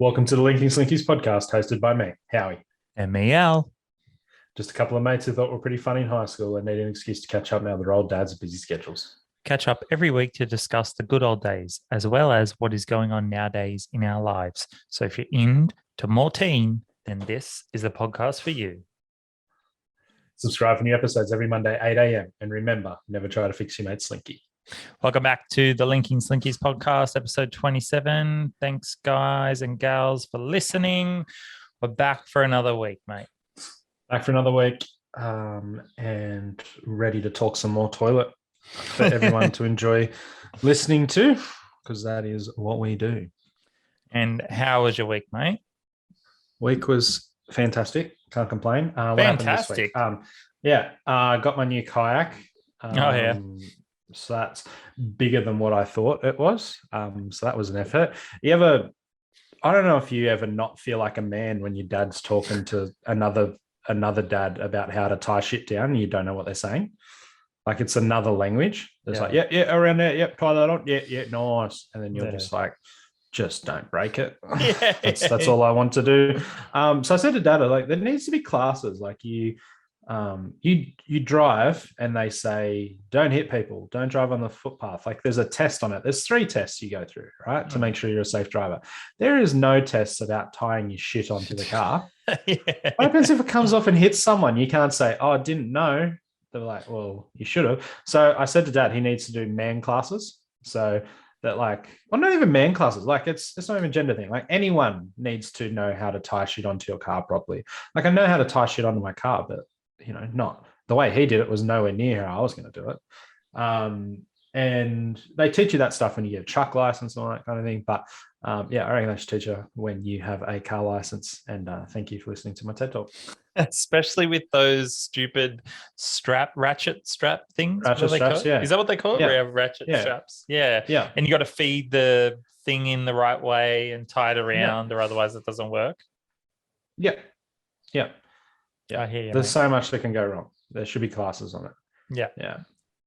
Welcome to the Linkingslinkies podcast, hosted by me, Howie. And me, Al. Just a couple of mates who thought were pretty funny in high school and need an excuse to catch up now that their old dads are busy schedules. Catch up every week to discuss the good old days, as well as what is going on nowadays in our lives. So if you're into more teen, then this is the podcast for you. Subscribe for new episodes every Monday, 8 a.m. And remember, never try to fix your mate Slinky. Welcome back to the Linkingslinkies podcast, episode 27. Thanks, guys and gals, for listening. We're back for another week, mate. Back for another week and ready to talk some more toilet for everyone to enjoy listening to, because that is what we do. And how was your week, mate? Week was fantastic. Can't complain. Fantastic. What happened this week? Got my new kayak. So that's bigger than what I thought it was. So that was an effort. I don't know if you ever not feel like a man when your dad's talking to another dad about how to tie shit down and you don't know what they're saying. Like it's another language. It's like, around there, tie that on. Yeah, nice. And then you're just like, just don't break it. Yeah. That's all I want to do. So I said to Dad, like, there needs to be classes. Like you drive and they say, don't hit people, don't drive on the footpath. Like there's a test on it. There's 3 tests you go through, right? To make sure you're a safe driver. There is no tests about tying your shit onto the car. What happens if it comes off and hits someone? You can't say, oh, I didn't know. They're like, well, you should have. So I said to Dad, he needs to do man classes. So that not even man classes. Like it's not even a gender thing. Like anyone needs to know how to tie shit onto your car properly. Like I know how to tie shit onto my car, but not the way he did it was nowhere near how I was going to do it. And they teach you that stuff when you get a truck license and all that kind of thing. But I reckon they should teach you when you have a car license. And thank you for listening to my TED Talk. Especially with those stupid ratchet strap things. Ratchet straps, yeah. Is that what they call it? Yeah. We have ratchet straps. Yeah. Yeah. And you got to feed the thing in the right way and tie it around, or otherwise it doesn't work. Yeah. I hear you. There's so much that can go wrong. There should be classes on it. Yeah.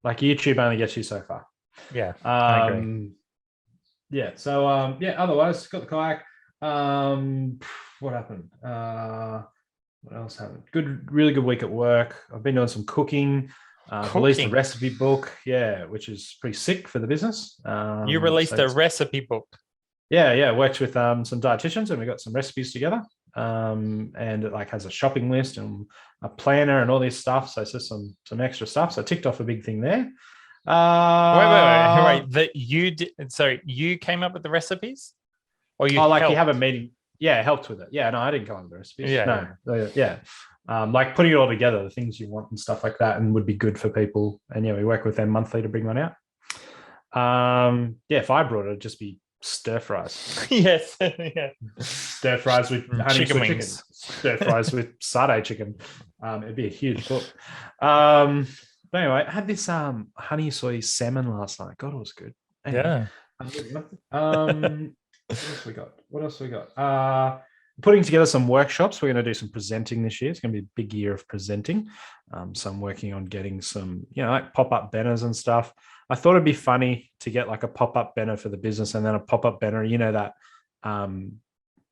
Like YouTube only gets you so far. Yeah. I agree. Yeah. So otherwise got the kayak. What happened? What else happened? Really good week at work. I've been doing some cooking. Released a recipe book, which is pretty sick for the business. You released a recipe book. Yeah. Worked with some dietitians and we got some recipes together. And it has a shopping list and a planner and all this stuff. So it's just some extra stuff. So I ticked off a big thing there. Wait. That you did? Sorry, you came up with the recipes, or you? You have a meeting. Yeah, helped with it. Yeah, no, I didn't come up with the recipes. Yeah. Like putting it all together, the things you want and stuff like that, and would be good for people. And we work with them monthly to bring one out. If I brought it, it'd just be stir fries. Yes. Yeah. Stir fries with honey chicken. Stir fries with satay chicken. It'd be a huge book. But anyway, I had this honey soy salmon last night. God, it was good. Anyway, What else we got? Putting together some workshops. We're going to do some presenting this year. It's going to be a big year of presenting. So I'm working on getting some, pop-up banners and stuff. I thought it'd be funny to get like a pop-up banner for the business and then a pop-up banner, that,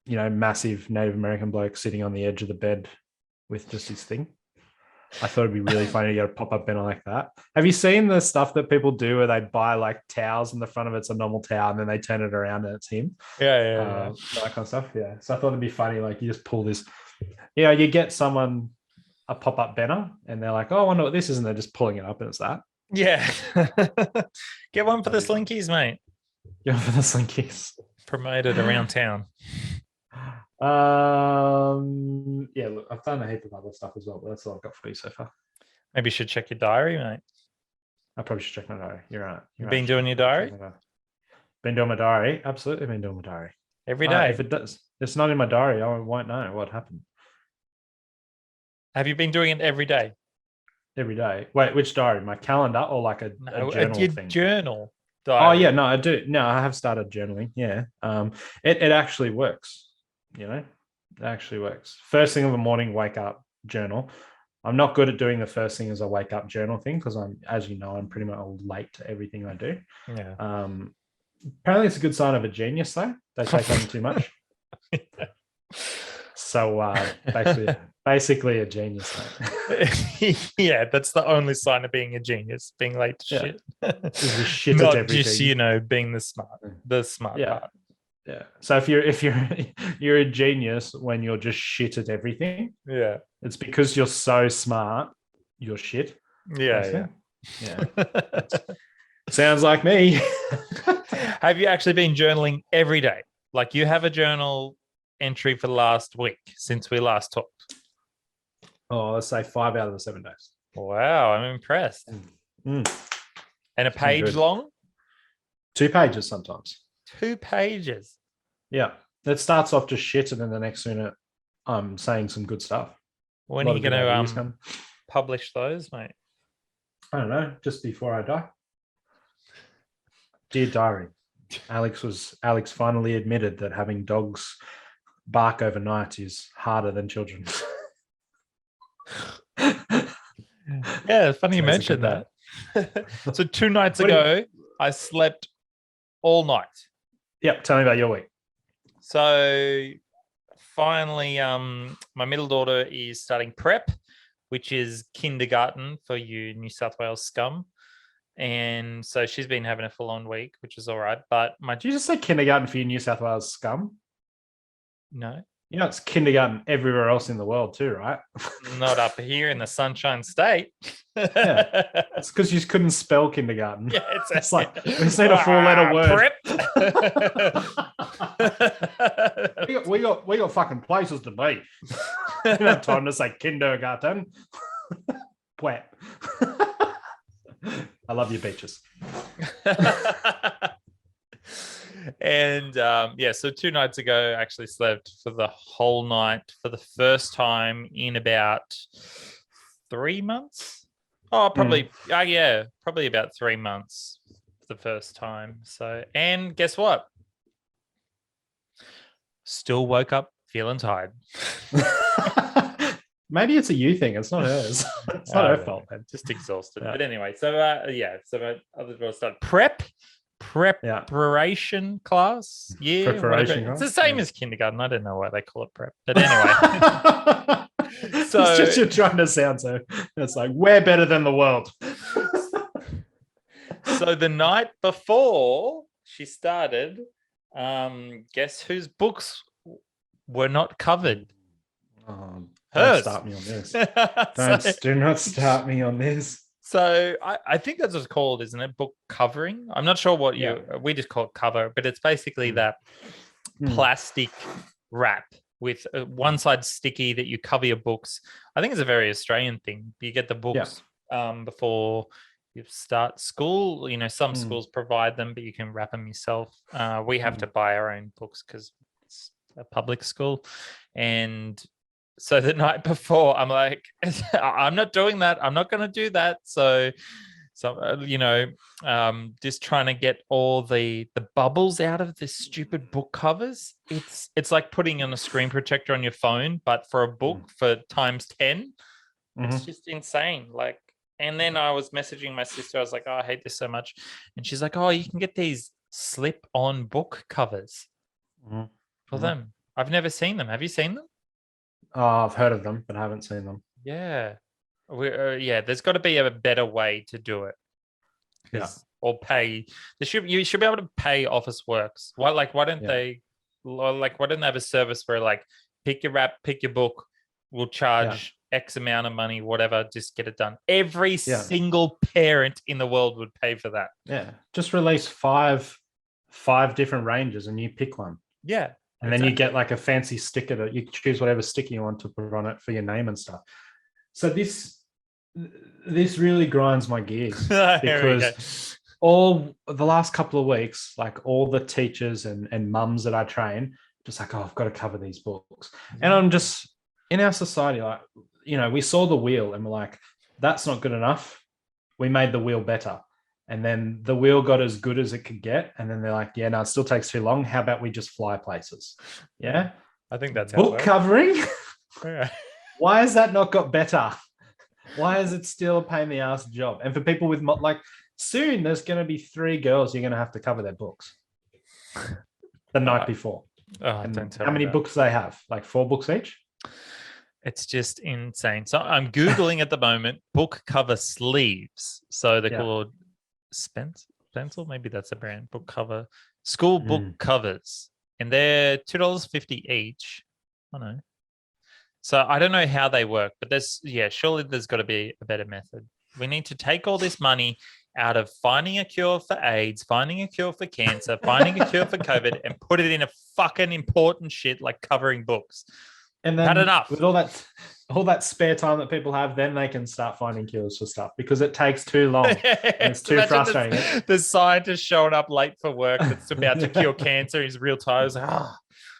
massive Native American bloke sitting on the edge of the bed with just his thing. I thought it'd be really funny to get a pop-up banner like that. Have you seen the stuff that people do where they buy like towels and the front of it's a normal towel and then they turn it around and it's him? Yeah. That kind of stuff. Yeah. So I thought it'd be funny. Like you just pull this, you get someone a pop-up banner and they're like, oh, I wonder what this is. And they're just pulling it up and it's that. Yeah. Get one for the Slinkies, mate. Get one for the Slinkies. Promote it around town. Look, I've done a heap of other stuff as well, but that's all I've got for you so far. Maybe you should check your diary, mate. I probably should check my diary. You're right. You've been doing your diary? Been doing my diary. Absolutely been doing my diary. Every day. If it's not in my diary, I won't know what happened. Have you been doing it every day? Every day. Wait, which diary? My calendar or like a journal thing? Journal diary. Oh yeah, no, I do. No, I have started journaling. Yeah. It actually works. It actually works. First thing in the morning, wake up, journal. I'm not good at doing the first thing as I wake up journal thing because I'm pretty much late to everything I do. Yeah. Apparently it's a good sign of a genius though. They take on too much. So basically a genius. Yeah, that's the only sign of being a genius, being late to shit. Is you shit at Not everything. just, being the smart part. Yeah. So if you're a genius when you're just shit at everything, Yeah. it's because you're so smart, you're shit. Yeah. Sounds like me. Have you actually been journaling every day? Like you have a journal entry for last week since we last talked? Oh, let's say 5 out of the 7 days. Wow, I'm impressed. And a page long? 2 pages sometimes. 2 pages. Yeah. It starts off just shit, and then the next minute I'm saying some good stuff. When are you going to publish those, mate? I don't know, just before I die. Dear diary, Alex finally admitted that having dogs bark overnight is harder than children. Yeah, funny you mentioned that. So 2 nights ago, I slept all night. Yep, tell me about your week. So finally, my middle daughter is starting prep, which is kindergarten for you New South Wales scum. And so she's been having a full-on week, which is all right. But Did you just say kindergarten for you New South Wales scum? No. It's kindergarten everywhere else in the world too, right? Not up here in the Sunshine State. Yeah. It's because you just couldn't spell kindergarten. Yeah, it's like, we just need a 4-letter word. we got fucking places to be. We don't have time to say kindergarten. Pwat. I love you, beaches. And so 2 nights ago, I actually slept for the whole night for the first time in about 3 months. Oh, probably, probably about 3 months the first time. So, and guess what? Still woke up feeling tired. Maybe it's a you thing. It's not hers. It's not her fault. Man. Just exhausted. Yeah. But anyway, so my other daughter started preparation class. Yeah, preparation. It's the same as kindergarten. I don't know why they call it prep, but anyway. So it's just you're trying to sound so. It's like we're better than the world. So the night before she started, guess whose books were not covered? Don't start me on this. Do not start me on this. So I think that's what's called, isn't it? Book covering. I'm not sure what we just call it cover, but it's basically that plastic wrap with one side sticky that you cover your books. I think it's a very Australian thing. You get the books before you start school. Some schools provide them, but you can wrap them yourself. We have to buy our own books because it's a public school. And so the night before, I'm like, I'm not doing that. I'm not going to do that. So just trying to get all the bubbles out of this stupid book covers. It's like putting on a screen protector on your phone, but for a book for times 10. It's just insane. Like, and then I was messaging my sister. I was like, oh, I hate this so much. And she's like, oh, you can get these slip-on book covers for them. I've never seen them. Have you seen them? Oh, I've heard of them, but I haven't seen them. Yeah. There's got to be a better way to do it. Or pay. You should be able to pay Officeworks. Why don't they have a service where like pick your wrap, pick your book, we'll charge X amount of money, whatever, just get it done. Every single parent in the world would pay for that. Yeah. Just release five different ranges and you pick one. Yeah. And then you get like a fancy sticker that you choose whatever sticker you want to put on it for your name and stuff. So this really grinds my gears because all the last couple of weeks, like all the teachers and mums that I train, just like, oh, I've got to cover these books. And I'm just in our society, like, we saw the wheel and we're like, that's not good enough. We made the wheel better. And then the wheel got as good as it could get. And then they're like, yeah, no, it still takes too long. How about we just fly places? Yeah. I think that's how book covering. Why has that not got better? Why is it still a pain in the ass job? And for people with soon there's going to be 3 girls you're going to have to cover their books the night before. Oh, And don't tell how me many that. books they have? Like 4 books each? It's just insane. So I'm Googling at the moment book cover sleeves. So they're Yeah. called Pencil. Maybe that's a brand. Book cover, school book covers. And they're $2.50 each. I know. So I don't know how they work, but surely there's got to be a better method. We need to take all this money out of finding a cure for AIDS, finding a cure for cancer, finding a cure for COVID, and put it in a fucking important shit like covering books. And Had then enough. with all that spare time that people have, then they can start finding cures for stuff because it takes too long and it's too frustrating. The scientist showing up late for work that's about to cure cancer. He's real tired. He's like,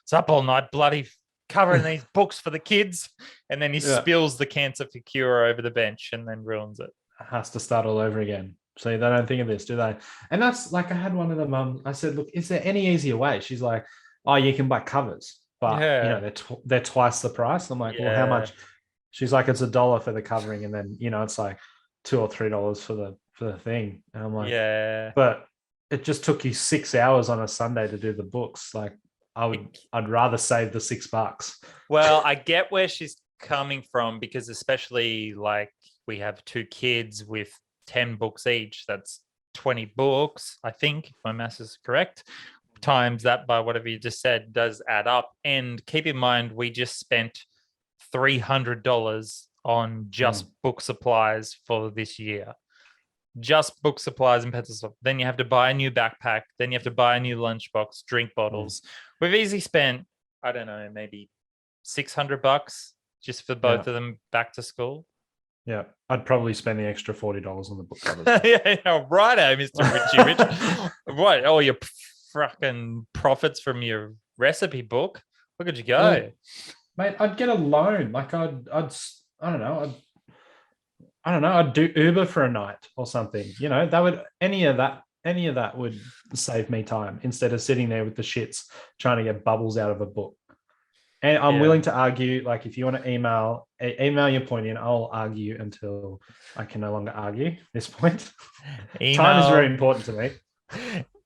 it's up all night, bloody covering these books for the kids. And then he spills the cancer for cure over the bench and then ruins it. Has to start all over again. So they don't think of this, do they? And that's like, I had one of the mums. I said, look, is there any easier way? She's like, oh, you can buy covers, but they're twice the price. I'm like, well, how much? She's like, it's $1 for the covering, and then it's like $2 or $3 for the thing. And I'm like, but it just took you 6 hours on a Sunday to do the books. Like, I'd rather save the $6. Well, I get where she's coming from, because especially like we have 2 kids with 10 books each. That's 20 books, I think, if my maths is correct. Times that by whatever you just said does add up. And keep in mind, we just spent $300 on just book supplies for this year. Just book supplies and pencils. Then you have to buy a new backpack. Then you have to buy a new lunchbox, drink bottles. We've easily spent, I don't know, maybe $600 just for both of them back to school. Yeah, I'd probably spend the extra $40 on the book covers. Righto, Mr. Richie Rich. What? All your fucking profits from your recipe book? Look at you go. Well, mate, I'd get a loan. Like I don't know. I'd do Uber for a night or something. That would any of that would save me time instead of sitting there with the shits trying to get bubbles out of a book. And I'm willing to argue, like, if you want to email your point in, I'll argue until I can no longer argue at this point. Time is very important to me.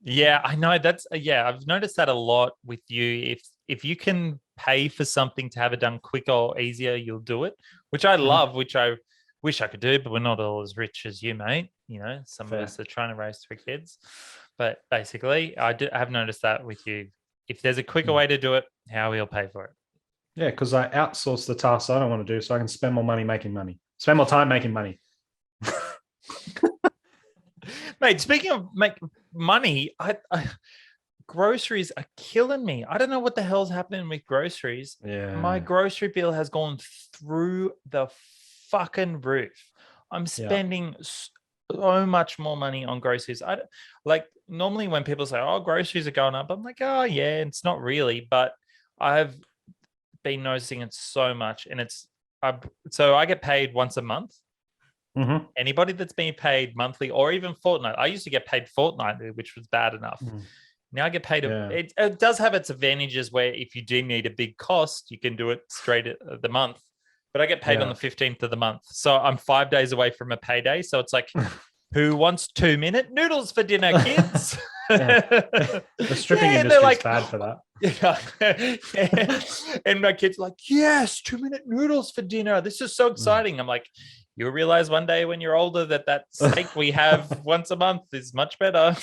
Yeah, I know. I've noticed that a lot with you. If you can pay for something to have it done quicker or easier, you'll do it, which I love, which I wish I could do, but we're not all as rich as you, mate. Some of us are trying to raise 3 kids. But basically, I have noticed that with you. If there's a quicker way to do it, Howie will pay for it. Yeah, because I outsource the tasks I don't want to do, so I can spend more money making money. Spend more time making money. Mate, speaking of money, groceries are killing me. I don't know what the hell's happening with groceries. Yeah. My grocery bill has gone through the fucking roof. I'm spending so much more money on groceries. Normally when people say, oh, groceries are going up, I'm like, oh yeah, it's not really, but I've been noticing it so much. And so I get paid once a month. Mm-hmm. Anybody that's being paid monthly or even fortnightly, I used to get paid fortnightly, which was bad enough. Now I get paid. It does have its advantages where if you do need a big cost, you can do it straight at the month. But I get paid on the 15th of the month. So I'm 5 days away from a payday. So it's like, who wants 2-minute noodles for dinner, kids? The stripping industry is bad for that. And my kids are like, yes, 2-minute noodles for dinner. This is so exciting. I'm like, you'll realize one day when you're older that steak we have once a month is much better.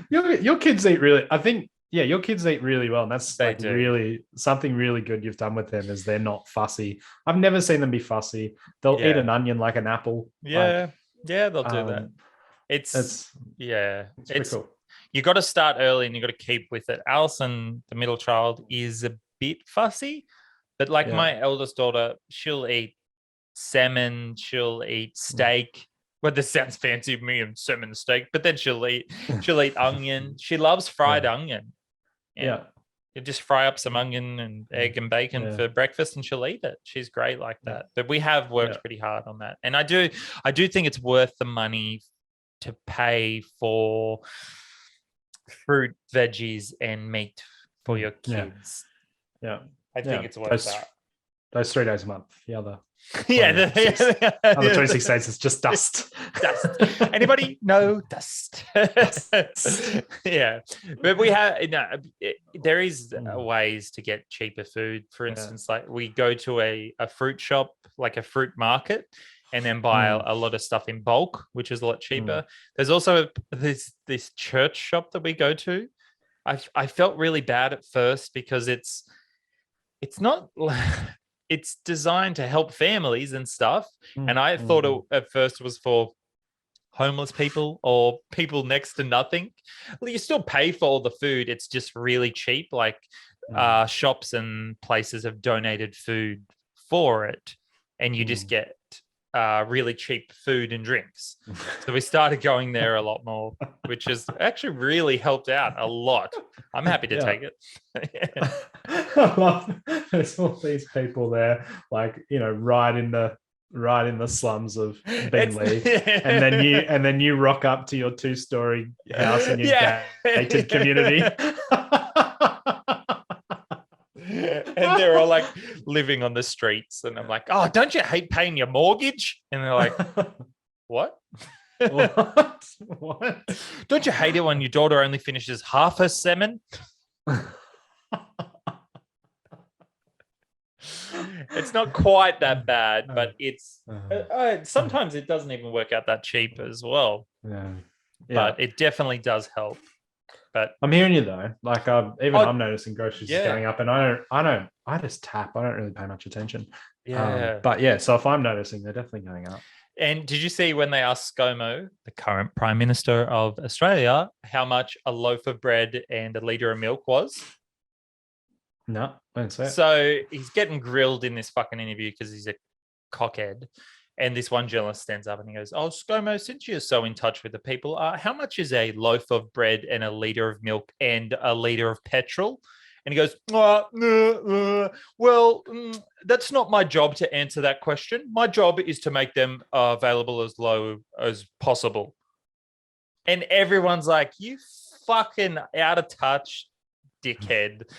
Your kids eat really, I think, your kids eat really well. And that's really something really good you've done with them is they're not fussy. I've never seen them be fussy. They'll eat an onion like an apple. They'll do that. It's pretty cool. You got to start early and you got to keep with it. Alison, the middle child, is a bit fussy, but my eldest daughter, she'll eat salmon, she'll eat steak. Well, this sounds fancy of me and salmon steak, but then she'll eat onion. She loves fried onion. You just fry up some onion and egg and bacon for breakfast and she'll eat it. She's great like that. But we have worked pretty hard on that. And I do think it's worth the money to pay for fruit, veggies, and meat for your kids. I think it's worth that. those 3 days a month. The other, yeah, other 26 days is just dust. Dust. Anybody? No dust. Yeah, but we have there is ways to get cheaper food. For instance, like we go to a fruit shop, like a fruit market, and then buy a lot of stuff in bulk, which is a lot cheaper. There's also this church shop that we go to. I felt really bad at first because it's not. It's designed to help families and stuff. And I thought at first it was for homeless people or people next to nothing. Well, you still pay for all the food. It's just really cheap. Like shops and places have donated food for it. And you just get really cheap food and drinks. So we started going there a lot more, which has actually really helped out a lot. I'm happy to take it. I love there's all these people there, like, right in the slums of Beenleigh, and then you rock up to your 2-story house in your gated community. And they're all like living on the streets, and I'm like, oh, don't you hate paying your mortgage? And they're like, what? What? Don't you hate it when your daughter only finishes half her semen? It's not quite that bad, but it's sometimes it doesn't even work out that cheap as well. But it definitely does help. But I'm hearing you though. Like I'm noticing groceries going up, and I just tap. I don't really pay much attention. So if I'm noticing, they're definitely going up. And did you see when they asked ScoMo, the current Prime Minister of Australia, how much a loaf of bread and a litre of milk was? No, I didn't say it. So he's getting grilled in this fucking interview because he's a cockhead. And this one journalist stands up and he goes, oh, ScoMo, since you're so in touch with the people, how much is a loaf of bread and a litre of milk and a litre of petrol? And he goes, well, that's not my job to answer that question. My job is to make them available as low as possible. And everyone's like, you fucking out of touch dickhead.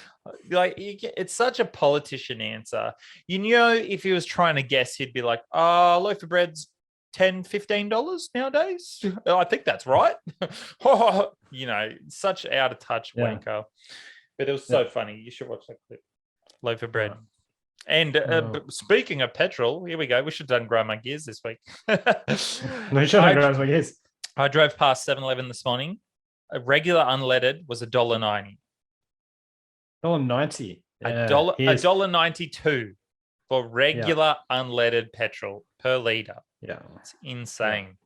Like, it's such a politician answer. If he was trying to guess, he'd be like, a loaf of bread's $10-15 nowadays. I think that's right. Such out of touch wanker. But it was so funny. You should watch that clip. Loaf of bread. And speaking of petrol, here we go. We should have done Grind My Gears this week. We should have Grind My Gears. I drove past 7-Eleven this morning. A regular unleaded was $1.90. $1.90. $1.92 for regular unleaded petrol per litre. Yeah. It's insane.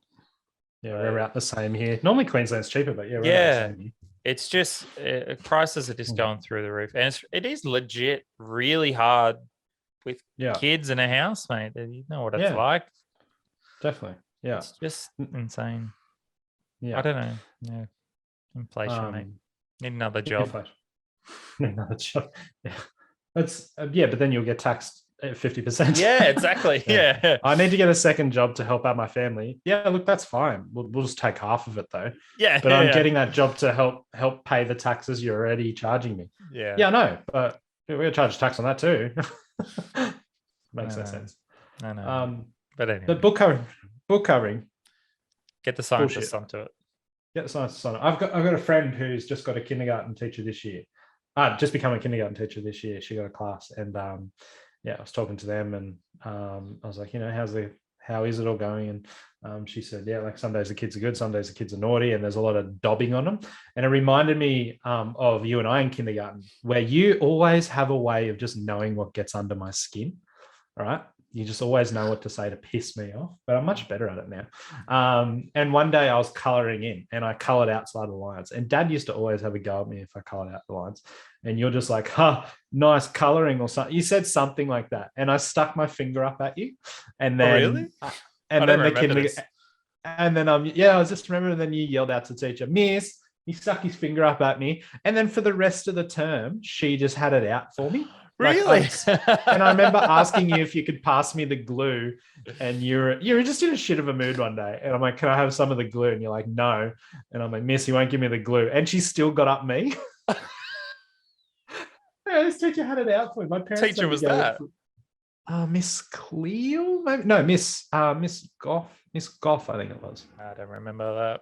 Yeah, we're about the same here. Normally Queensland's cheaper, but we're about the same here. It's just prices are just going through the roof, and it is legit really hard with kids in a house, mate. You know what it's like. Definitely, yeah. It's just insane. Yeah, I don't know. Yeah, inflation, mate. Need another job. Need another job. Yeah, that's but then you'll get taxed at 50%. Yeah, exactly. Yeah. I need to get a second job to help out my family. Yeah, look, that's fine. We'll just take half of it though. Yeah, but I'm getting that job to help pay the taxes you're already charging me. Yeah, I know, but we're gonna charge tax on that too. Makes no sense. I know. But anyway, the book covering. Get the scientists onto it. Get the scientists on it. I've got a friend who's just got a kindergarten teacher this year. Just become a kindergarten teacher this year. She got a class, and I was talking to them, and I was like, how is it all going? And she said, like some days the kids are good, some days the kids are naughty, and there's a lot of dobbing on them. And it reminded me of you and I in kindergarten, where you always have a way of just knowing what gets under my skin, right? You just always know what to say to piss me off, but I'm much better at it now. And one day I was coloring in, and I colored outside the lines, and Dad used to always have a go at me if I colored out the lines, and you're just like, nice coloring or something. You said something like that, and I stuck my finger up at you, and then really? And then the kid, and then I was just remembering. Then you yelled out to the teacher, Miss. He stuck his finger up at me, and then for the rest of the term, she just had it out for me. Really? And I remember asking you if you could pass me the glue, and you were just in a shit of a mood one day, and I'm like, can I have some of the glue? And you're like, no. And I'm like, Miss, you won't give me the glue. And she still got up me. This teacher had it out for me. My parents teacher was that? Miss Cleo, maybe no, Miss Goff, I think it was. I don't remember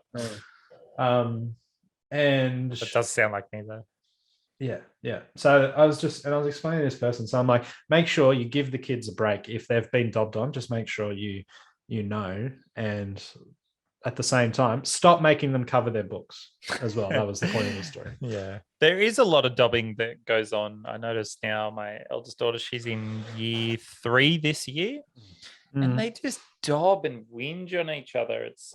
that. And it does sound like me though. Yeah. So I was explaining to this person. So I'm like, make sure you give the kids a break if they've been dobbed on. Just make sure you know, and at the same time, stop making them cover their books as well. That was the point of the story. Yeah, there is a lot of dobbing that goes on. I noticed now my eldest daughter, she's in year 3 this year, and they just dob and whinge on each other. It's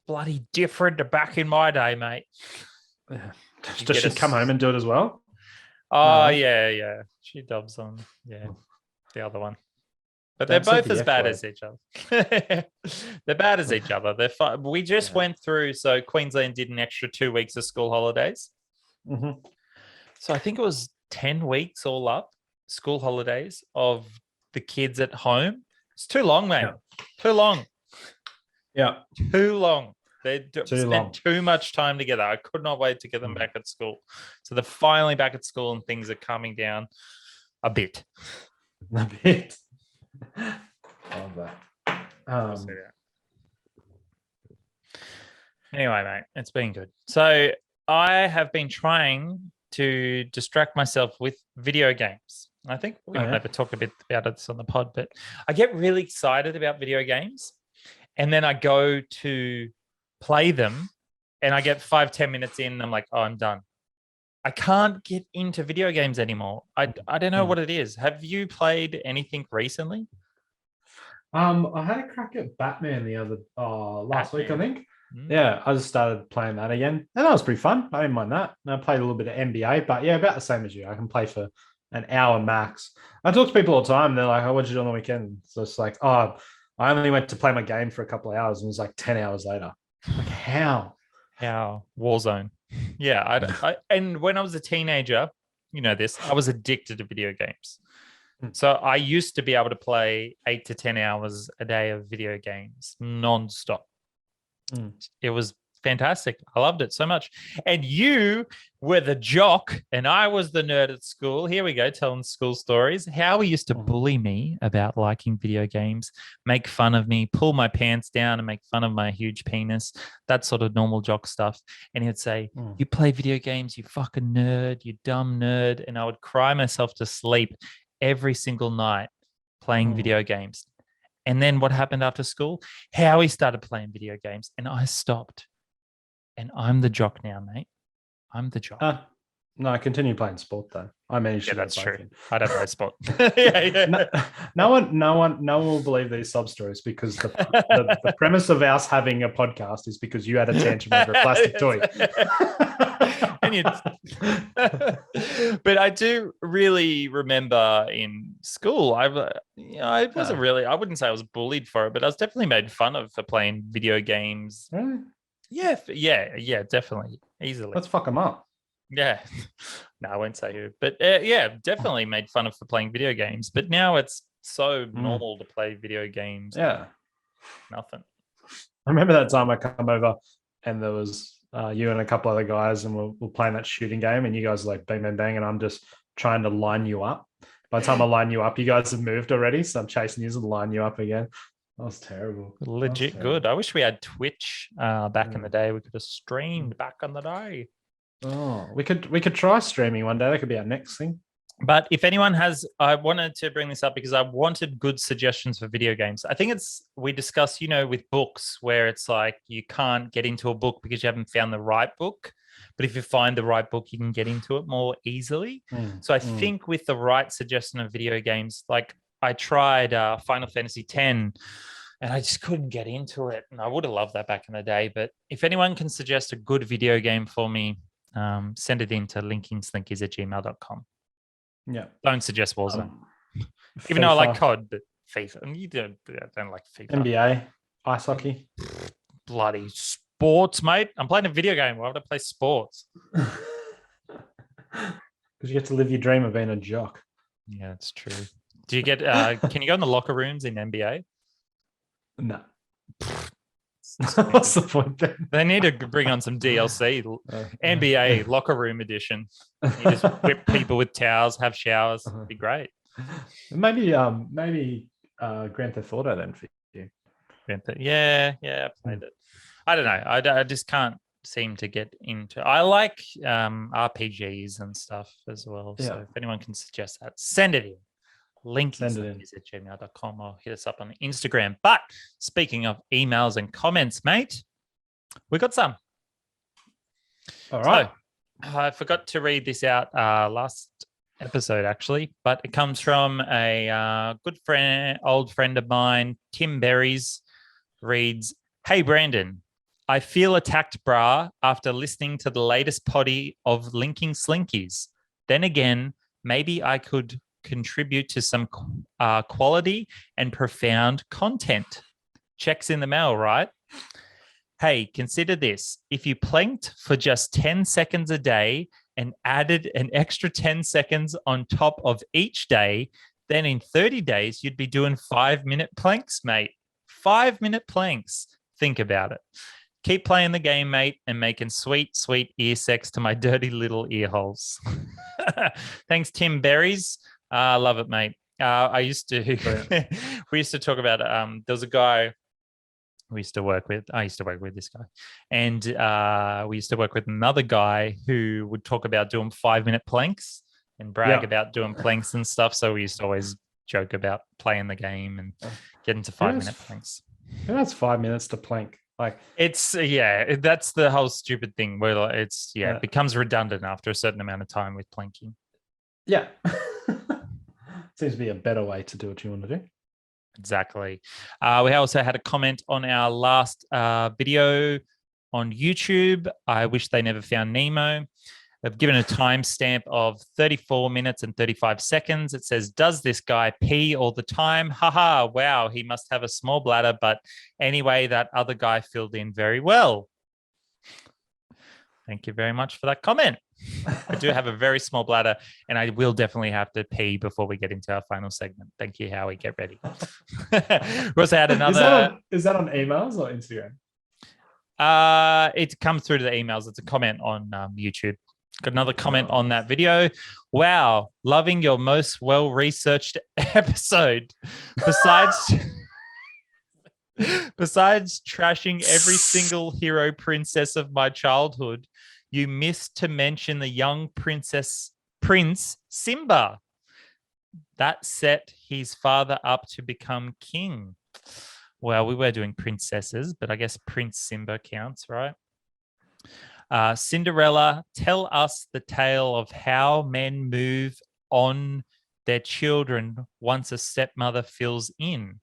bloody different to back in my day, mate. Yeah. Does she come home and do it as well? Oh, yeah. She dobs on, the other one. But they're both as bad as each other. They're bad as each other. They're fun. We just went through, so Queensland did an extra 2 weeks of school holidays. Mm-hmm. So I think it was 10 weeks all up, school holidays of the kids at home. It's too long, mate. Yeah. Too long. Yeah. Too long. They spent too much time together. I could not wait to get them back at school. So they're finally back at school and things are calming down a bit. A bit. Love that. Anyway, mate, it's been good. So I have been trying to distract myself with video games. I think we maybe talk a bit about this on the pod, but I get really excited about video games and then I go to play them and I get 5-10 minutes in and I'm like, oh, I'm done. I can't get into video games anymore. I don't know what it is. Have you played anything recently? I had a crack at Batman last week, I think. Yeah, I just started playing that again. And that was pretty fun. I didn't mind that. And I played a little bit of NBA, but yeah, about the same as you. I can play for an hour max. I talk to people all the time. They're like, oh, what'd you do on the weekend? So it's like, oh, I only went to play my game for a couple of hours and it was like 10 hours later. Like, how? Warzone. Yeah. And when I was a teenager, you know this, I was addicted to video games. So I used to be able to play 8 to 10 hours a day of video games nonstop. It was fantastic. I loved it so much. And you were the jock and I was the nerd at school. Here we go, telling school stories. Howie used to bully me about liking video games, make fun of me, pull my pants down and make fun of my huge penis, that sort of normal jock stuff. And he'd say, you play video games, you fucking nerd, you dumb nerd. And I would cry myself to sleep every single night playing video games. And then what happened after school? Howie started playing video games and I stopped. And I'm the jock now, mate. I'm the jock. No, I continue playing sport though. I managed to. That's true. I don't play sport. No one will believe these sub stories because the premise of us having a podcast is because you had a tantrum over a plastic toy. But I do really remember in school, I wasn't really, I wouldn't say I was bullied for it, but I was definitely made fun of for playing video games. Really? Yeah, definitely. Easily. Let's fuck them up. Yeah. No, I won't say who. But definitely made fun of for playing video games. But now it's so normal to play video games. Yeah. Nothing. I remember that time I come over and there was you and a couple other guys and we're playing that shooting game and you guys are like bang, bang, bang. And I'm just trying to line you up. By the time I line you up, you guys have moved already. So I'm chasing you to line you up again. That was terrible. Legit good. I wish we had Twitch back in the day. We could have streamed back in the day. Oh, we could try streaming one day. That could be our next thing. But if anyone has, I wanted to bring this up because I wanted good suggestions for video games. I think we discussed, with books where it's like you can't get into a book because you haven't found the right book. But if you find the right book, you can get into it more easily. So I think with the right suggestion of video games, like I tried Final Fantasy X and I just couldn't get into it. And I would have loved that back in the day. But if anyone can suggest a good video game for me, send it in to linkingslinkies@gmail.com. Yeah. Don't suggest Warzone. Even though I like COD, but FIFA. And you don't like FIFA. NBA, ice hockey. Bloody sports, mate. I'm playing a video game. Why would I play sports? Because you get to live your dream of being a jock. Yeah, that's true. Do you get can you go in the locker rooms in NBA? No. What's the point then? They need to bring on some DLC. NBA locker room edition. You just whip people with towels, have showers. It'd be great. Maybe Grand Theft Auto then for you. Yeah, I played it. I don't know. I just can't seem to get into. I like RPGs and stuff as well. Yeah. So if anyone can suggest that, send it in. Send it in. linkingslinkies@gmail.com or hit us up on Instagram. But speaking of emails and comments, mate, we got some. All right. So, I forgot to read this out last episode, actually, but it comes from a good friend, old friend of mine, Tim Berries. Reads, "Hey Brandon, I feel attacked, brah, after listening to the latest potty of Linking Slinkies. Then again, maybe I could contribute to some quality and profound content. Checks in the mail, right? Hey, consider this. If you planked for just 10 seconds a day and added an extra 10 seconds on top of each day, then in 30 days, you'd be doing 5-minute planks, mate. 5-minute planks. Think about it. Keep playing the game, mate, and making sweet, sweet ear sex to my dirty little ear holes." Thanks, Tim Berries. I love it, mate. I used to, we used to talk about, there was a guy we used to work with. I used to work with this guy. And we used to work with another guy who would talk about doing 5-minute planks and brag about doing planks and stuff. So we used to always joke about playing the game and getting to 5-minute planks. That's 5 minutes to plank. Like it's that's the whole stupid thing where it's it becomes redundant after a certain amount of time with planking. Yeah. Seems to be a better way to do what you want to do. Exactly. We also had a comment on our last video on YouTube. I wish they never found Nemo. I've given a timestamp of 34 minutes and 35 seconds. It says, "Does this guy pee all the time? Haha, wow, he must have a small bladder." But anyway, that other guy filled in very well. Thank you very much for that comment. I do have a very small bladder, and I will definitely have to pee before we get into our final segment. Thank you, Howie. Get ready. We also had another. Is that on emails or Instagram? It comes through to the emails. It's a comment on YouTube. Got another comment on that video. "Wow, loving your most well-researched episode. Besides trashing every single hero princess of my childhood, you missed to mention the young Prince Simba. That set his father up to become king." Well, we were doing princesses, but I guess Prince Simba counts, right? "Cinderella, tell us the tale of how men move on their children once a stepmother fills in.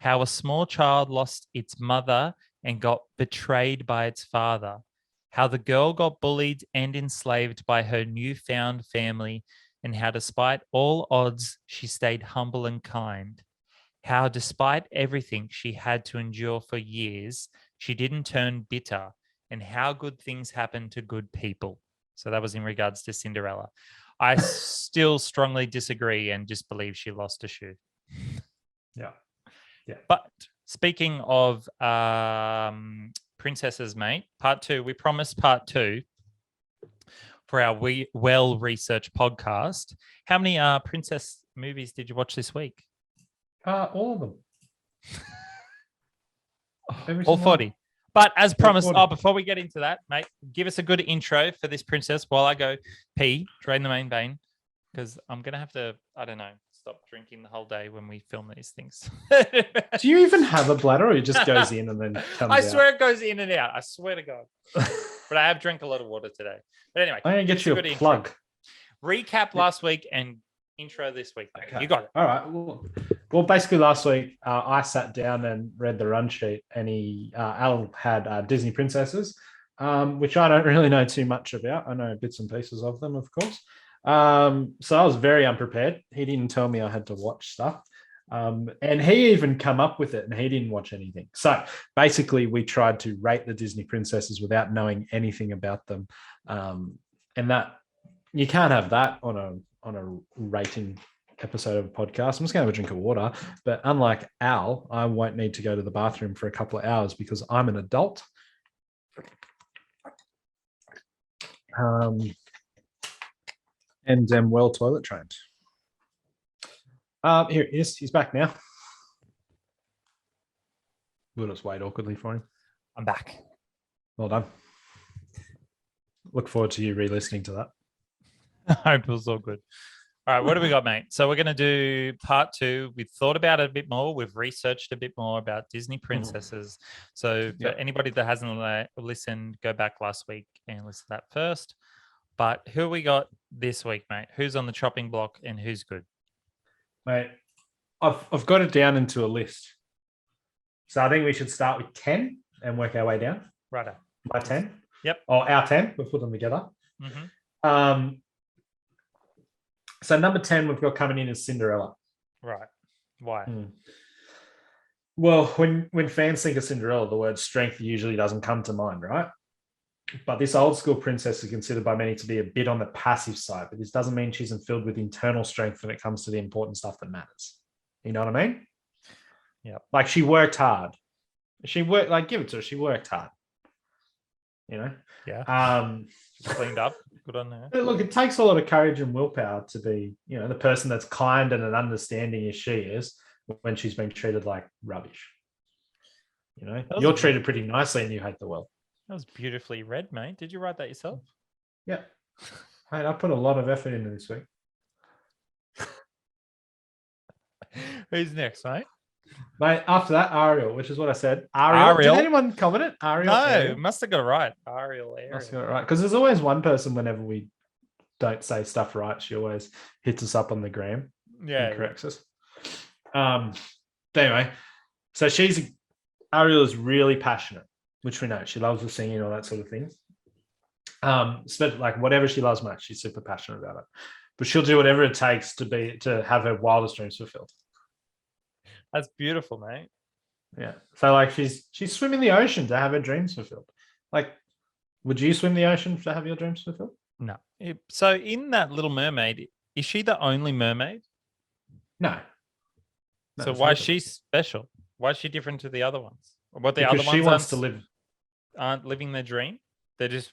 How a small child lost its mother and got betrayed by its father. How the girl got bullied and enslaved by her newfound family, and how despite all odds, she stayed humble and kind. How despite everything she had to endure for years, she didn't turn bitter, and how good things happen to good people." So that was in regards to Cinderella. I still strongly disagree and just believe she lost a shoe. Yeah. But speaking of princesses, mate, part 2, we promised part 2 for our well-researched podcast. How many princess movies did you watch this week? All of them. All 40. But as promised, before we get into that, mate, give us a good intro for this princess while I go pee, drain the main vein, because I'm going to have to, I don't know, stop drinking the whole day when we film these things. Do you even have a bladder, or it just goes in and then comes out? I swear it goes in and out. I swear to God. But I have drank a lot of water today. But anyway, I'm going to get you a plug. Recap last week and intro this week. Okay. You got it. All right. Well, basically last week I sat down and read the run sheet, and Al had Disney princesses, which I don't really know too much about. I know bits and pieces of them, of course. So I was very unprepared. He didn't tell me I had to watch stuff. And he even come up with it, and he didn't watch anything. So basically we tried to rate the Disney princesses without knowing anything about them. And that you can't have that on a rating episode of a podcast. I'm just going to have a drink of water. But unlike Al, I won't need to go to the bathroom for a couple of hours because I'm an adult. And am well toilet trained. Here he is. He's back now. We'll just wait awkwardly for him. I'm back. Well done. Look forward to you re-listening to that. I hope it was all good. All right, what do we got, mate? So we're going to do part 2. We've thought about it a bit more. We've researched a bit more about Disney princesses. So for anybody that hasn't listened, go back last week and listen to that first. But who we got this week, mate? Who's on the chopping block and who's good? Mate, I've got it down into a list. So I think we should start with 10 and work our way down. Righto. My 10? Yep. Or our 10. We'll put them together. Mm-hmm. So number 10 we've got coming in is Cinderella. Right. Why? Well, when fans think of Cinderella, the word strength usually doesn't come to mind, right? But this old school princess is considered by many to be a bit on the passive side, but this doesn't mean she's filled with internal strength when it comes to the important stuff that matters. You know what I mean? Yeah. Like she worked hard. She worked, like give it to her. She worked hard. You know? Yeah. Cleaned up. Good on her. Look, it takes a lot of courage and willpower to be, you know, the person that's kind and understanding as she is when she's been treated like rubbish. You know, you're treated pretty nicely and you hate the world. That was beautifully read, mate. Did you write that yourself? Yeah. Mate, I put a lot of effort into this week. Who's next, mate? Mate, after that, Ariel, which is what I said. Ariel. Did anyone comment it? Ariel. No, Ariel? Must have got it right. Ariel. Must have got it right. Because there's always one person whenever we don't say stuff right, she always hits us up on the gram. Yeah. And corrects us. Anyway, so Ariel is really passionate, which we know. She loves the singing and all that sort of thing. Like whatever she loves most, she's super passionate about it. But she'll do whatever it takes to have her wildest dreams fulfilled. That's beautiful, mate. Yeah. So like she's swimming the ocean to have her dreams fulfilled. Like, would you swim the ocean to have your dreams fulfilled? No. So in that Little Mermaid, is she the only mermaid? No. So why is she special? Why is she different to the other ones? What the because other ones she wants to live aren't living their dream? They're just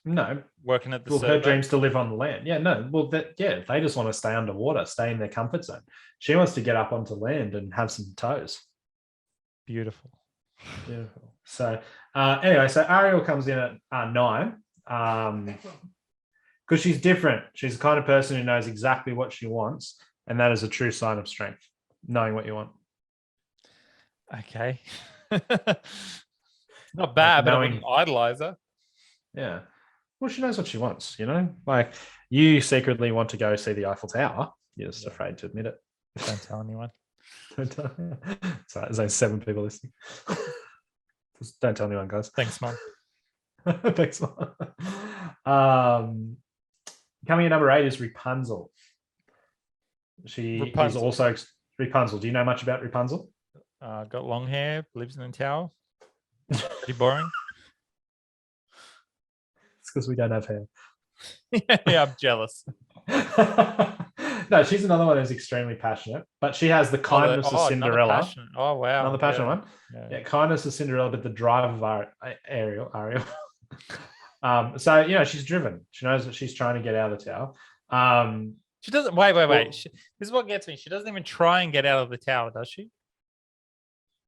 working at the well, survey. her dreams to live on the land. Yeah, no. Well, they just want to stay underwater, stay in their comfort zone. She wants to get up onto land and have some toes. Beautiful. So anyway, so Ariel comes in at 9 because she's different. She's the kind of person who knows exactly what she wants, and that is a true sign of strength, knowing what you want. Okay. Not bad, but I wouldn't idolize her. Yeah. Well, she knows what she wants, you know? Like, you secretly want to go see the Eiffel Tower. You're just afraid to admit it. Don't tell anyone. Sorry, there's only 7 people listening. Just don't tell anyone, guys. Thanks, Mum. Thanks, Mum. Coming in number 8 is Rapunzel. She is also Rapunzel. Do you know much about Rapunzel? Got long hair, lives in a tower. Pretty boring. It's because we don't have hair. Yeah, I'm jealous. No, she's another one who's extremely passionate, but she has the kindness of Cinderella. Oh, wow. Another passionate one. Yeah, kindness of Cinderella, but the drive of Ariel. So, you know, she's driven. She knows that she's trying to get out of the tower. She doesn't. Wait. This is what gets me. She doesn't even try and get out of the tower, does she?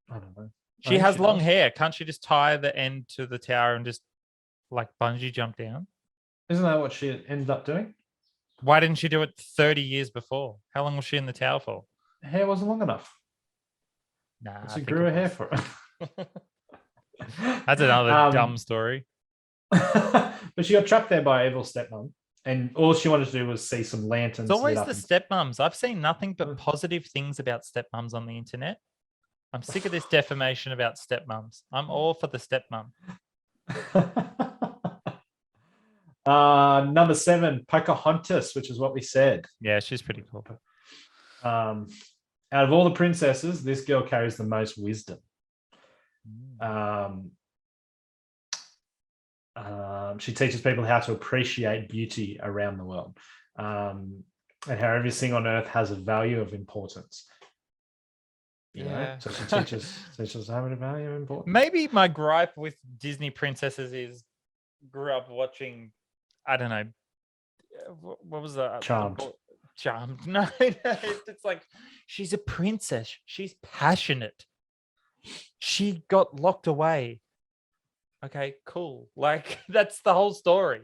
I don't know. She has long hair. Can't she just tie the end to the tower and just like bungee jump down? Isn't that what she ended up doing? Why didn't she do it 30 years before? How long was she in the tower for? Her hair wasn't long enough. Nah. She grew her hair for it. That's another dumb story. But she got trapped there by evil stepmom. And all she wanted to do was see some lanterns. It's always the stepmoms. I've seen nothing but positive things about stepmoms on the internet. I'm sick of this defamation about stepmoms. I'm all for the stepmom. Number 7, Pocahontas, which is what we said. Yeah, she's pretty cool. Out of all the princesses, this girl carries the most wisdom. She teaches people how to appreciate beauty around the world, and how everything on earth has a value of importance. You know? So she teaches how to value of importance. Maybe my gripe with Disney princesses is grew up watching, I don't know, what was that? Charmed. charmed. No, it's like she's a princess. She's passionate. She got locked away. Okay, cool. Like that's the whole story.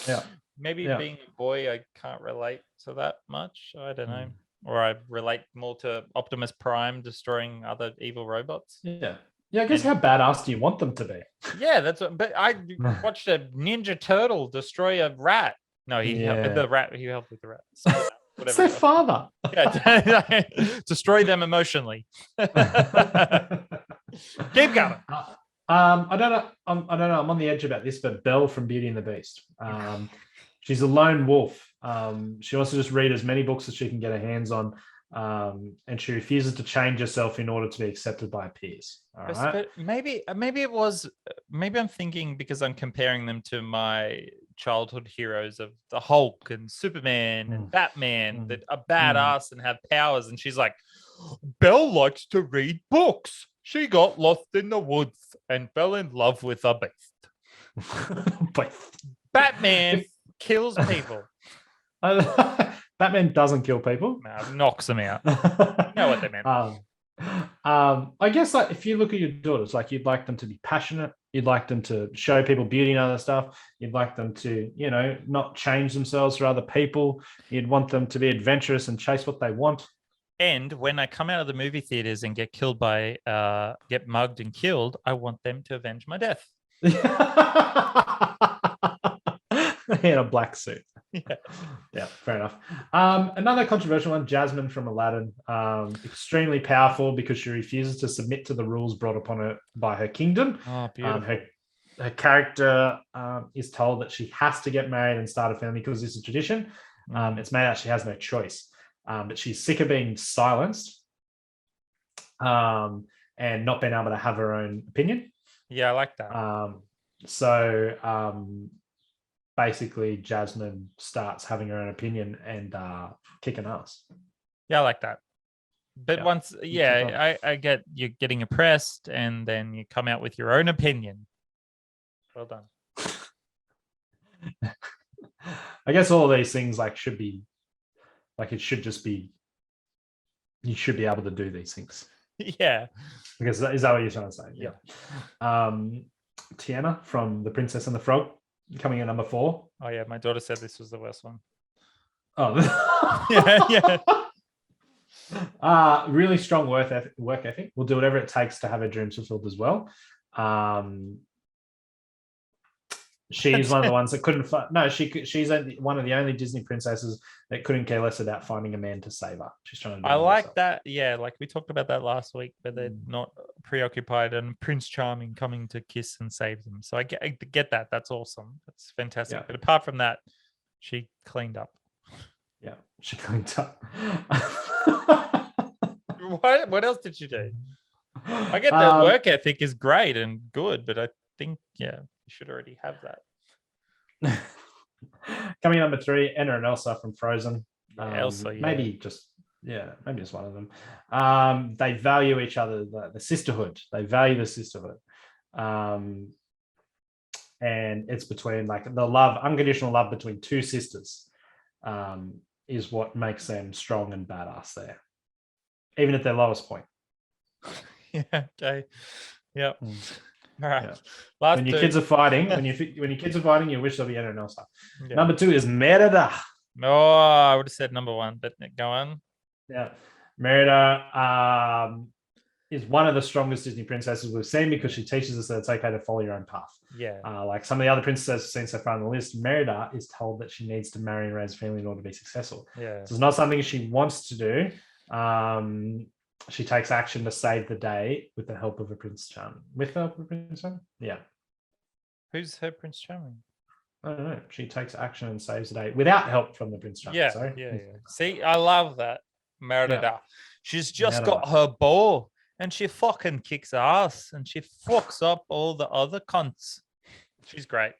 Yeah. Maybe being a boy, I can't relate to that much. I don't know. Or I relate more to Optimus Prime destroying other evil robots. Yeah. Yeah, I guess how badass do you want them to be? Yeah, that's what, but I watched a Ninja Turtle destroy a rat. No, he helped with the rat. He helped with the rat. So, It's their father. Yeah, destroy them emotionally. Keep going. I don't know. I don't know. I'm on the edge about this, but Belle from Beauty and the Beast. She's a lone wolf. She wants to just read as many books as she can get her hands on, and she refuses to change herself in order to be accepted by her peers. All right. But maybe it was. Maybe I'm thinking because I'm comparing them to my childhood heroes of the Hulk and Superman and Batman that are badass and have powers, and she's like, Belle likes to read books. She got lost in the woods and fell in love with a beast. Batman kills people. Batman doesn't kill people. No, knocks them out. You know what they meant. I guess like if you look at your daughters, like you'd like them to be passionate, you'd like them to show people beauty and other stuff, you'd like them to, not change themselves for other people, you'd want them to be adventurous and chase what they want. And when I come out of the movie theaters and get mugged and killed, I want them to avenge my death. In a black suit. Yeah, fair enough. Another controversial one, Jasmine from Aladdin. Extremely powerful because she refuses to submit to the rules brought upon her by her kingdom. Oh, beautiful. Her character is told that she has to get married and start a family because this is tradition. It's made out she has no choice. But she's sick of being silenced and not being able to have her own opinion. Yeah, I like that. Basically, Jasmine starts having her own opinion and kicking ass. Yeah, I like that. But I get you're getting oppressed and then you come out with your own opinion. Well done. I guess all of these things should be it should just be you should be able to do these things. Yeah. Because is that what you're trying to say? Yeah. Tiana from The Princess and the Frog coming in number 4. Oh yeah, my daughter said this was the worst one. Oh. Really strong work ethic. We'll do whatever it takes to have her dreams fulfilled as well. She's one of the ones that couldn't she's one of the only Disney princesses that couldn't care less about finding a man to save her. She's trying to do I like that. Yeah, like we talked about that last week, but they're not preoccupied and Prince Charming coming to kiss and save them. So I get that. That's awesome. That's fantastic. But apart from that, she cleaned up. Yeah, she cleaned up. What else did she do? I get the work ethic is great and good, but I think, you should already have that. Coming number 3, Anna and Elsa from Frozen. Elsa, maybe just one of them. They value each other, the sisterhood. They value the sisterhood. And it's between the love, unconditional love between two sisters is what makes them strong and badass there, even at their lowest point. Yeah. Okay. Yep. All right. Yeah. When your kids are fighting, when your kids are fighting, you wish there'll be Anna and Elsa. Yeah. Number 2 is Merida. Oh, I would have said number 1, but go on. Yeah, Merida is one of the strongest Disney princesses we've seen because she teaches us that it's okay to follow your own path. Yeah. Like some of the other princesses we've seen so far on the list, Merida is told that she needs to marry and raise a family in order to be successful. Yeah. So it's not something she wants to do. She takes action to save the day with the help of a Prince Charming. With the help of a Prince Charming? Yeah. Who's her Prince Charming? I don't know. She takes action and saves the day without help from the Prince Charming. Yeah. Sorry. Yeah. See, I love that. Merida. She's just got her bow and she fucking kicks ass and she fucks up all the other cunts. She's great.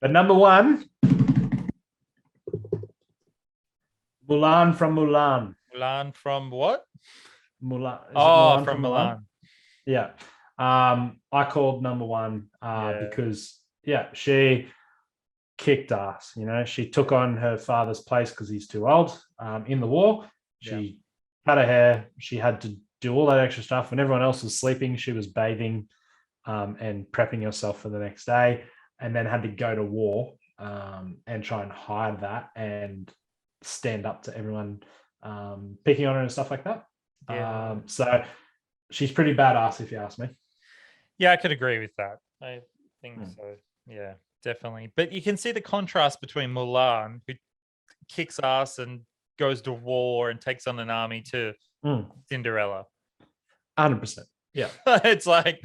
But number 1, Mulan from Mulan. Mulan from what? Mulan. Mulan from Mulan. Yeah. I called number 1 because she kicked ass. She took on her father's place because he's too old. In the war, she cut her hair. She had to do all that extra stuff. When everyone else was sleeping, she was bathing and prepping herself for the next day, and then had to go to war and try and hide that and stand up to everyone picking on her and stuff like that. So she's pretty badass, if you ask me. Yeah, I could agree with that. I think so. Yeah, definitely. But you can see the contrast between Mulan, who kicks ass and goes to war and takes on an army, to Cinderella. 100%. Yeah. It's like,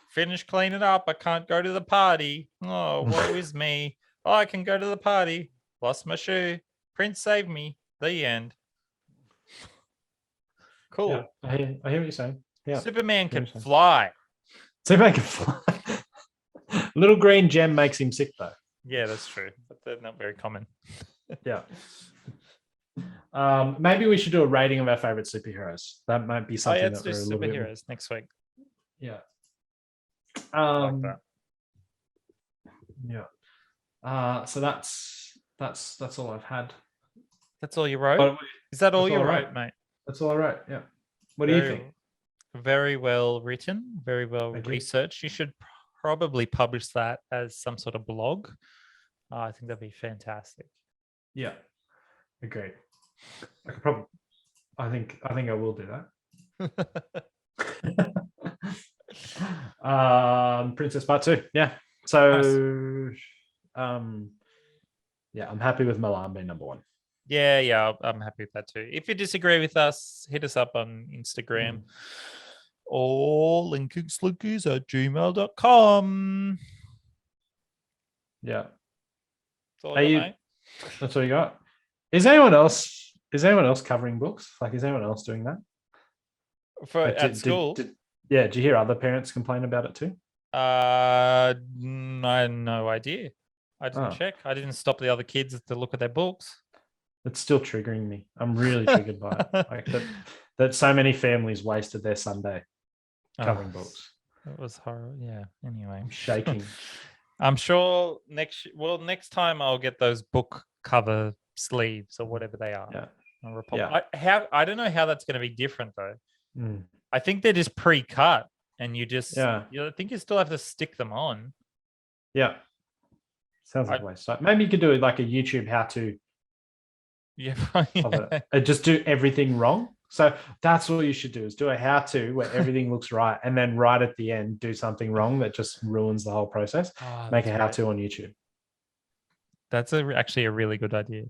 finish cleaning up. I can't go to the party. Oh, woe is me. Oh, I can go to the party. Lost my shoe. Prince saved me. The end. Cool. Yeah, I hear what you're saying. Yeah. Superman can fly. Superman can fly. Little green gem makes him sick, though. Yeah, that's true. But they're not very common. Yeah. Maybe we should do a rating of our favorite superheroes. That might be something. Let's do superheroes next week. Yeah. Like that. Yeah. So that's all I've had. That's all you wrote? Is that all you wrote, mate? That's all I wrote. Yeah. What do you think? Very well written, very well researched. You should probably publish that as some sort of blog. I think that'd be fantastic. Yeah. Agreed. I could probably. I think I will do that. Princess Part 2. Yeah. So, yeah, I'm happy with Milan being number 1. Yeah, I'm happy with that too. If you disagree with us, hit us up on Instagram or linkingslinkies@gmail.com. Yeah. That's all you got? Is anyone else covering books? Like, is anyone else doing that? At school? Do you hear other parents complain about it too? I had no idea. I didn't check. I didn't stop the other kids to look at their books. It's still triggering me. I'm really triggered by it. Like that so many families wasted their Sunday covering books. It was horrible. Yeah. Anyway, I'm shaking. I'm sure next time I'll get those book cover sleeves or whatever they are. Yeah. I don't know how that's going to be different though. I think they're just pre-cut, and you just I think you still have to stick them on. Yeah. Sounds like a waste. Maybe you could do it like a YouTube how-to. Yeah. Just do everything wrong. So that's what you should do, is do a how-to where everything looks right, and then right at the end do something wrong that just ruins the whole process. Make a how-to on YouTube. That's actually a really good idea.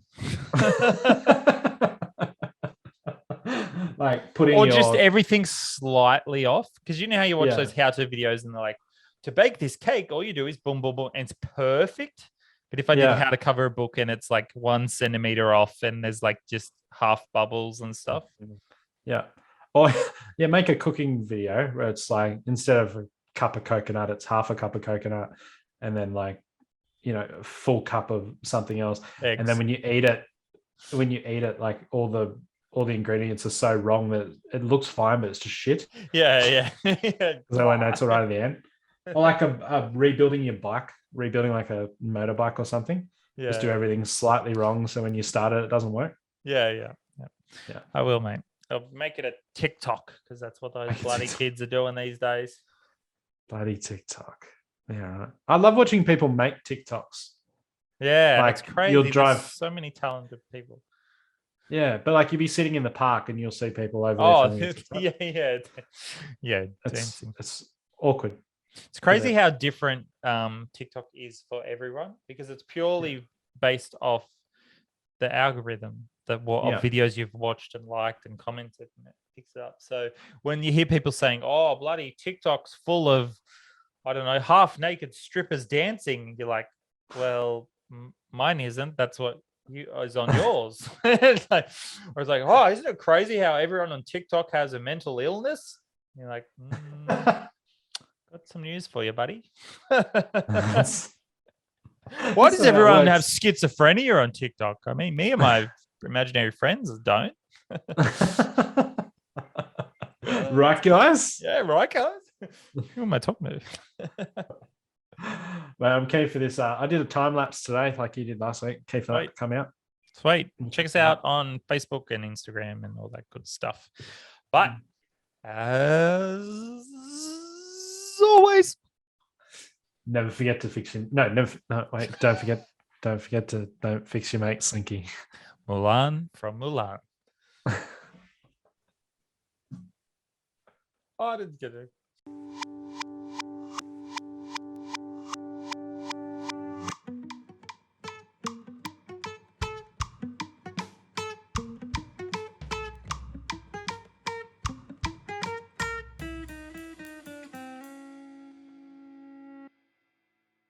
Like putting just everything slightly off, because you know how you watch those how-to videos and they're like, to bake this cake, all you do is boom, boom, boom, and it's perfect. But if I did how to cover a book and it's like 1 centimeter off and there's like just half bubbles and stuff. Yeah. Or make a cooking video where it's like, instead of a cup of coconut, it's half a cup of coconut, and then like, a full cup of something else. Eggs. And then when you eat it, like all the ingredients are so wrong that it looks fine, but it's just shit. Yeah. Because I won't know it's all right at the end. Or like rebuilding your bike, rebuilding like a motorbike or something. Yeah. Just do everything slightly wrong, so when you start it doesn't work. Yeah. I will, mate. I'll make it a TikTok, because that's what those bloody kids are doing these days. Bloody TikTok. Yeah, right. I love watching people make TikToks. Yeah, like, it's crazy. You'll drive. There's so many talented people. Yeah, but like you'll be sitting in the park and you'll see people over there. Dancing. It's awkward. It's crazy how different TikTok is for everyone, because it's purely based off the algorithm of videos you've watched and liked and commented, and it picks it up. So when you hear people saying, "Oh, bloody TikTok's full of, I don't know, half-naked strippers dancing," you're like, "Well, mine isn't. That's what is on yours." It's like, or it's like, "Oh, isn't it crazy how everyone on TikTok has a mental illness?" And you're like, got some news for you, buddy. Why does everyone have schizophrenia on TikTok? I mean, me and my imaginary friends don't. Right, guys? Yeah, right, guys. Who am I talking to? But I'm keen for this. I did a time lapse today, like you did last week. Keen for that to come out. Sweet. Check us out on Facebook and Instagram and all that good stuff. But as always, never forget to fix your don't fix your mate Slinky. Mulan from Mulan. I didn't get it.